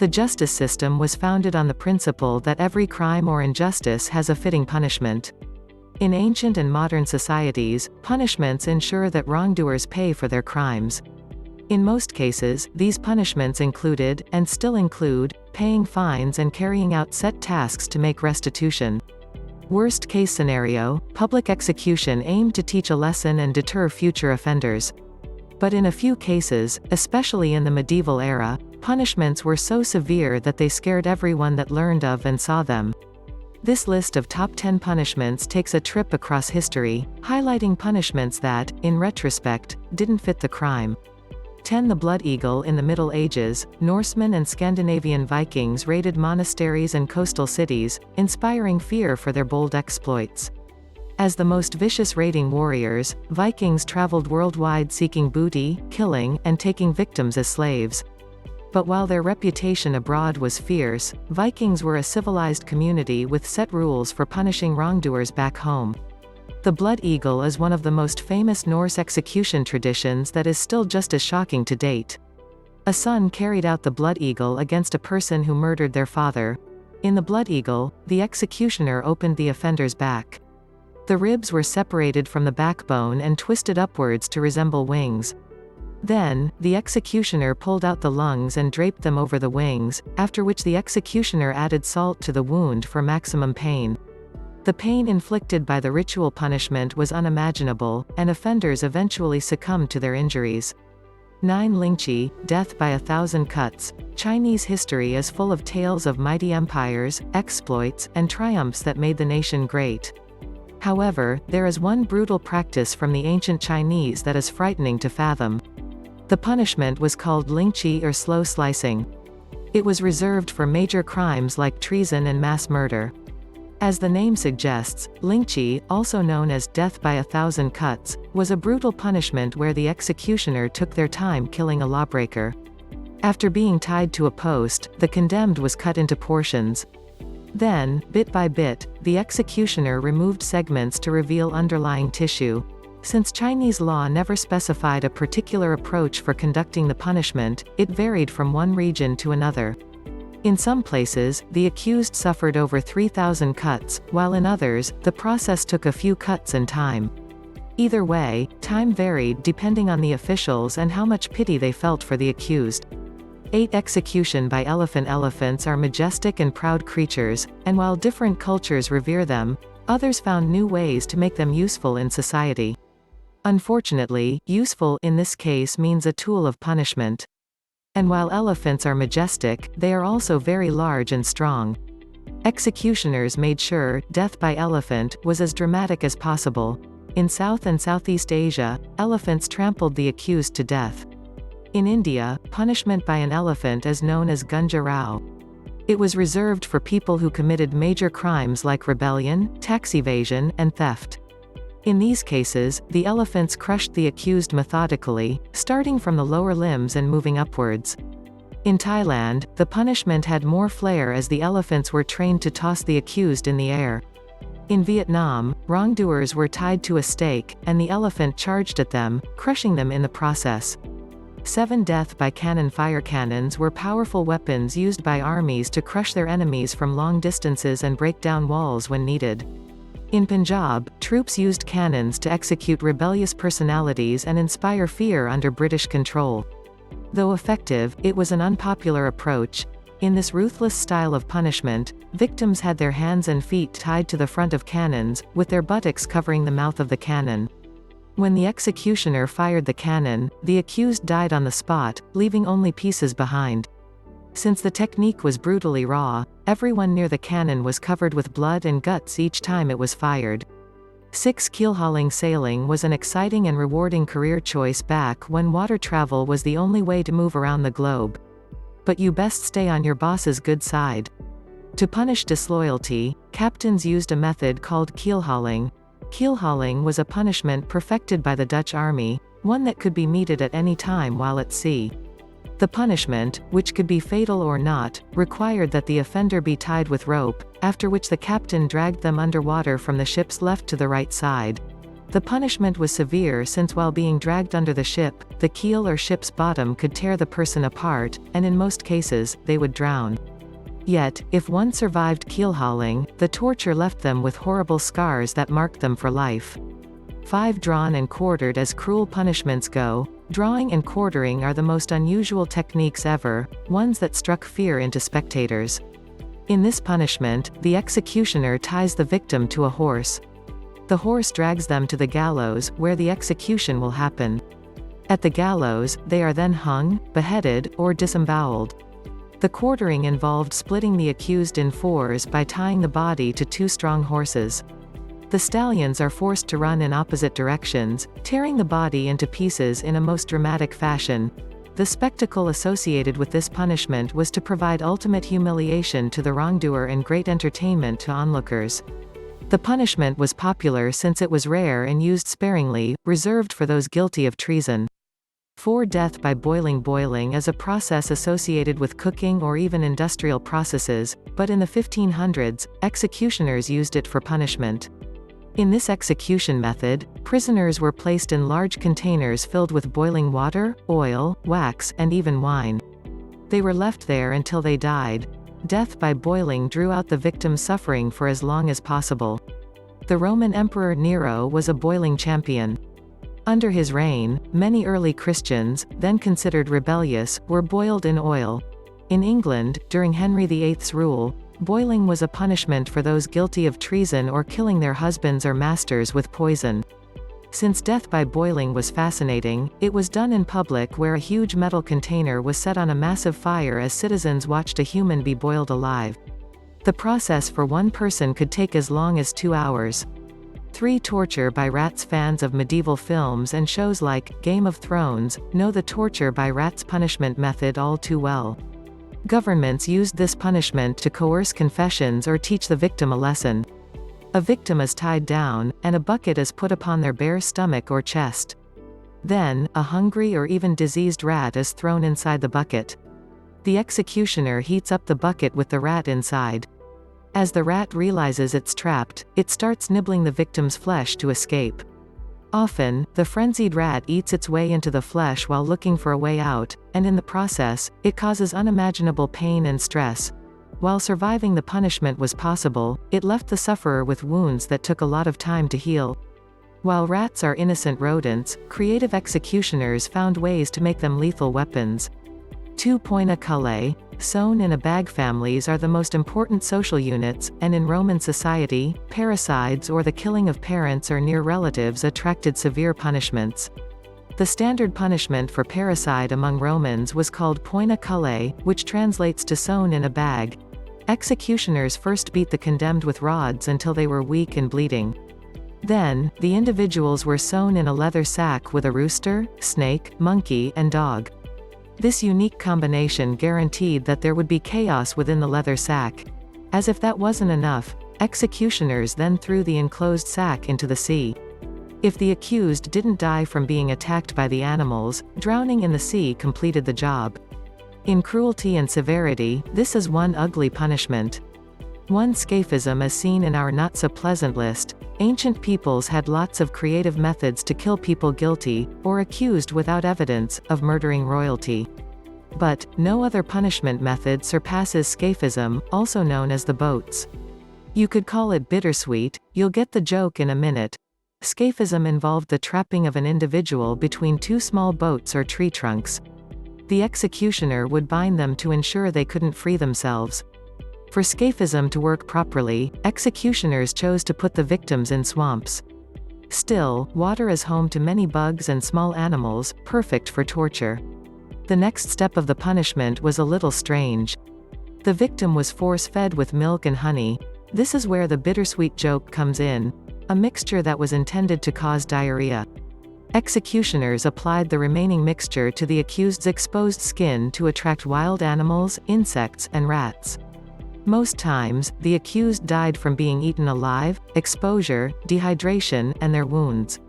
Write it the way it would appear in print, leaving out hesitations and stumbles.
The justice system was founded on the principle that every crime or injustice has a fitting punishment. In ancient and modern societies, punishments ensure that wrongdoers pay for their crimes. In most cases, these punishments included, and still include, paying fines and carrying out set tasks to make restitution. Worst case scenario, public execution aimed to teach a lesson and deter future offenders. But in a few cases, especially in the medieval era, punishments were so severe that they scared everyone that learned of and saw them. This list of top 10 punishments takes a trip across history, highlighting punishments that, in retrospect, didn't fit the crime. 10. The Blood Eagle. In the Middle Ages, Norsemen and Scandinavian Vikings raided monasteries and coastal cities, inspiring fear for their bold exploits. As the most vicious raiding warriors, Vikings traveled worldwide seeking booty, killing, and taking victims as slaves. But while their reputation abroad was fierce, Vikings were a civilized community with set rules for punishing wrongdoers back home. The Blood Eagle is one of the most famous Norse execution traditions that is still just as shocking to date. A son carried out the Blood Eagle against a person who murdered their father. In the Blood Eagle, the executioner opened the offender's back. The ribs were separated from the backbone and twisted upwards to resemble wings. Then, the executioner pulled out the lungs and draped them over the wings, after which the executioner added salt to the wound for maximum pain. The pain inflicted by the ritual punishment was unimaginable, and offenders eventually succumbed to their injuries. 9. Lingqi, death by 1,000 cuts. Chinese history is full of tales of mighty empires, exploits, and triumphs that made the nation great. However, there is one brutal practice from the ancient Chinese that is frightening to fathom. The punishment was called lingqi or slow slicing. It was reserved for major crimes like treason and mass murder. As the name suggests, lingqi, also known as death by 1,000 cuts, was a brutal punishment where the executioner took their time killing a lawbreaker. After being tied to a post, the condemned was cut into portions. Then, bit by bit, the executioner removed segments to reveal underlying tissue. Since Chinese law never specified a particular approach for conducting the punishment, it varied from one region to another. In some places, the accused suffered over 3,000 cuts, while in others, the process took a few cuts and time. Either way, time varied depending on the officials and how much pity they felt for the accused. 8. Execution by elephant. Elephants are majestic and proud creatures, and while different cultures revere them, others found new ways to make them useful in society. Unfortunately, useful in this case means a tool of punishment. And while elephants are majestic, they are also very large and strong. Executioners made sure death by elephant was as dramatic as possible. In South and Southeast Asia, elephants trampled the accused to death. In India, punishment by an elephant is known as gunja rao. It was reserved for people who committed major crimes like rebellion, tax evasion, and theft. In these cases, the elephants crushed the accused methodically, starting from the lower limbs and moving upwards. In Thailand, the punishment had more flair as the elephants were trained to toss the accused in the air. In Vietnam, wrongdoers were tied to a stake, and the elephant charged at them, crushing them in the process. 7. Death by cannon. Fire cannons were powerful weapons used by armies to crush their enemies from long distances and break down walls when needed. In Punjab, troops used cannons to execute rebellious personalities and inspire fear under British control. Though effective, it was an unpopular approach. In this ruthless style of punishment, victims had their hands and feet tied to the front of cannons, with their buttocks covering the mouth of the cannon. When the executioner fired the cannon, the accused died on the spot, leaving only pieces behind. Since the technique was brutally raw, everyone near the cannon was covered with blood and guts each time it was fired. 6. Keelhauling. Sailing was an exciting and rewarding career choice back when water travel was the only way to move around the globe. But you best stay on your boss's good side. To punish disloyalty, captains used a method called keelhauling. Keelhauling was a punishment perfected by the Dutch army, one that could be meted at any time while at sea. The punishment, which could be fatal or not, required that the offender be tied with rope, after which the captain dragged them underwater from the ship's left to the right side. The punishment was severe since while being dragged under the ship, the keel or ship's bottom could tear the person apart, and in most cases, they would drown. Yet, if one survived keelhauling, the torture left them with horrible scars that marked them for life. 5. Drawn and quartered. As cruel punishments go, drawing and quartering are the most unusual techniques ever, ones that struck fear into spectators. In this punishment, the executioner ties the victim to a horse. The horse drags them to the gallows, where the execution will happen. At the gallows, they are then hung, beheaded, or disemboweled. The quartering involved splitting the accused in fours by tying the body to 2 strong horses. The stallions are forced to run in opposite directions, tearing the body into pieces in a most dramatic fashion. The spectacle associated with this punishment was to provide ultimate humiliation to the wrongdoer and great entertainment to onlookers. The punishment was popular since it was rare and used sparingly, reserved for those guilty of treason. 4. Death by boiling. Boiling is a process associated with cooking or even industrial processes, but in the 1500s, executioners used it for punishment. In this execution method, prisoners were placed in large containers filled with boiling water, oil, wax, and even wine. They were left there until they died. Death by boiling drew out the victim's suffering for as long as possible. The Roman Emperor Nero was a boiling champion. Under his reign, many early Christians, then considered rebellious, were boiled in oil. In England, during Henry VIII's rule, boiling was a punishment for those guilty of treason or killing their husbands or masters with poison. Since death by boiling was fascinating, it was done in public where a huge metal container was set on a massive fire as citizens watched a human be boiled alive. The process for one person could take as long as 2 hours. 3. Torture by rats. Fans of medieval films and shows like Game of Thrones know the torture by rats punishment method all too well. Governments used this punishment to coerce confessions or teach the victim a lesson. A victim is tied down, and a bucket is put upon their bare stomach or chest. Then, a hungry or even diseased rat is thrown inside the bucket. The executioner heats up the bucket with the rat inside. As the rat realizes it's trapped, it starts nibbling the victim's flesh to escape. Often, the frenzied rat eats its way into the flesh while looking for a way out, and in the process, it causes unimaginable pain and stress. While surviving the punishment was possible, it left the sufferer with wounds that took a lot of time to heal. While rats are innocent rodents, creative executioners found ways to make them lethal weapons. 2. Point à coller. Sewn in a bag. Families are the most important social units, and in Roman society, parricides or the killing of parents or near relatives attracted severe punishments. The standard punishment for parricide among Romans was called point à coller, which translates to sewn in a bag. Executioners first beat the condemned with rods until they were weak and bleeding. Then, the individuals were sewn in a leather sack with a rooster, snake, monkey, and dog. This unique combination guaranteed that there would be chaos within the leather sack. As if that wasn't enough, executioners then threw the enclosed sack into the sea. If the accused didn't die from being attacked by the animals, drowning in the sea completed the job. In cruelty and severity, this is one ugly punishment. 1. Scaphism. As seen in our not-so-pleasant list, ancient peoples had lots of creative methods to kill people guilty, or accused without evidence, of murdering royalty. But, no other punishment method surpasses scaphism, also known as the boats. You could call it bittersweet, you'll get the joke in a minute. Scaphism involved the trapping of an individual between 2 small boats or tree trunks. The executioner would bind them to ensure they couldn't free themselves. For scaphism to work properly, executioners chose to put the victims in swamps. Still, water is home to many bugs and small animals, perfect for torture. The next step of the punishment was a little strange. The victim was force-fed with milk and honey. This is where the bittersweet joke comes in, a mixture that was intended to cause diarrhea. Executioners applied the remaining mixture to the accused's exposed skin to attract wild animals, insects, and rats. Most times, the accused died from being eaten alive, exposure, dehydration, and their wounds.